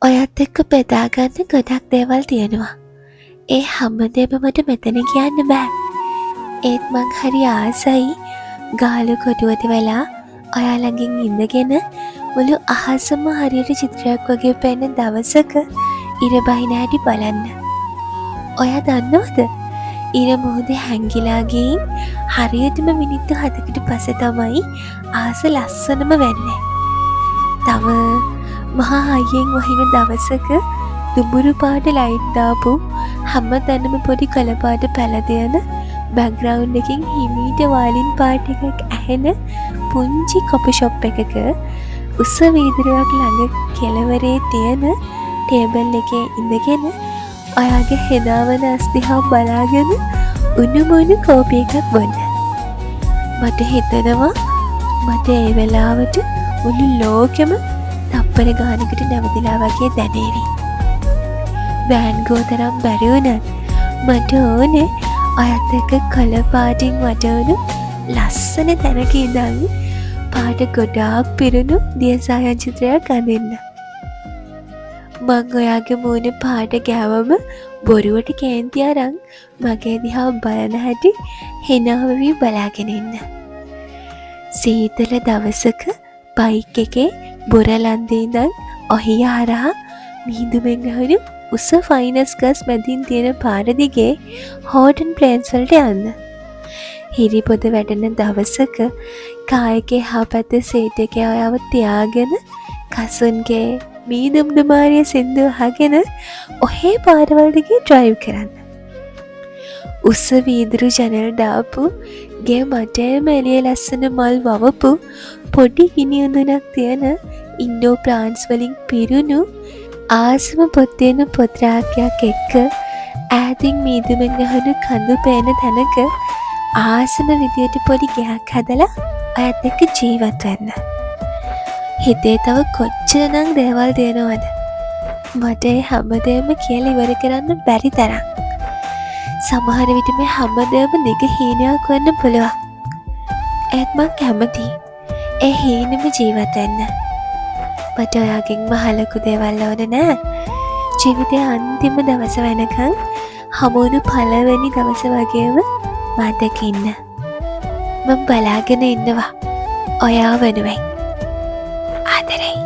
ඔයත් එක්ක බෙදාගන්න ගොඩක් දේවල් තියෙනවා. ඒ හැමදේම මට මෙතන කියන්න බෑ. ඒත් මං හරි ආසයි ගාලු කොටුවට වෙලා ඔයා ළඟින් ඉඳගෙන මුළු අහසම හරියට චිත්‍රයක් වගේ පෙනෙන දවසක ඉර බහින හැටි බලන්න. ඔයා දන්නවද? ඉර මුහුදේ හැංගිලා ගින් හරියටම මිනිත්තු 7කට පස්සේ තමයි ආස ලස්සනම වෙන්නේ. තව මහා හයියෙන් වහින දවසක දුඹුරු පාට ලයිට් දාපු හැමතැනම පොඩි කළ පාට පැලදෙන බෑග්ග්‍රවුන්ඩ් එකකින් හිමීට වයලින් පාට එකක් ඇහෙන පුංචි කොපි ෂොප් එකක උස වීදුරුවක් ළඟ කෙළවරේ තියෙන ටේබල් එකේ ඉඳගෙන ඔයාගේ හෙදාවන ඇස් දිහා බලාගෙන උණුමුණු කෝපි එකක් බොන්න. මට හිතෙනවා මට ඒ වෙලාවට මුළු ලෝකෙම තප්පර ගානකට නැවතිලා වගේ දැනේවි. වෑන් ගෝ තරම් බැරි වුණත් මට ඕනේ ඔයත් එක්ක කළ පාටින් වටවුණු ලස්සන තැනක ඉඳන් පාට ගොඩාක් පිරුණු දියසායන් චිත්‍රයක් අඳින්න. මං ඔයාගේ මූණ පාට ගෑවම බොරුවට කේන්ති අරන් මගේ දිහා බලන හැටි හිනාවෙවි බලාගෙන ඉන්න. සීතල දවසක බයික් එකේ බොරලන්දේ ඉඳන් ඔහිය හරහා මිහිඳුමෙන් ඇහුණු උස ෆයිනස් ගස් මැදින් තියෙන පාර දිගේ හෝටන් ප්ලේන්ස් වලට යන්න. හිරිපොද වැටෙන දවසක කායකේ හා පැත්තේ සීට් එකේ ඔයාව තියාගෙන කසුන්ගේ මීදුම්දුමාරිය සින්දුව අහගෙන ඔහේ පාරවල් දිගේ ඩ්‍රයිව් කරන්න. උස වීදුරු ජනෙල් දාපු ගේ මටේම එළිය ලස්සන මල් වවපු පොඩි ගිනි උඳුනක් තියෙන ඉන්ඩෝ ප්ලාන්ට්ස් වලින් පිරුණු ආසම පොත්තේන පොත්‍රාක්‍යයක් එක්ක ඈතින් මීදුමෙන් අහුණු කඳු පේන තැනක ආසම විදියට පොඩි ගයක් හදලා ඔයත් එක්ක ජීවත් වෙන්න. හිතේ තව කොච්චරනම් දේවල් තියෙනවද? මට ඒ හැමදේම කියලා ඉවර කරන්න බැරි තරම්. සමහර විට මේ හැමදේම දිග හීනයක් වෙන්න පුළුවන්. ඒත් මං කැමතියි ඒ හීනෙම ජීවත් වෙන්න. මට ඔයාගෙන් මහලකු දේවල් ඕන නෑ. ජීවිතේ අන්තිම දවස වෙනකන් හමුවුණු පළවෙනි දවස වගේම මාත් එක්ක ඉන්න. මම බලාගෙන ඉන්නවා ඔයා වෙනුවෙන්. ආදරෙයි.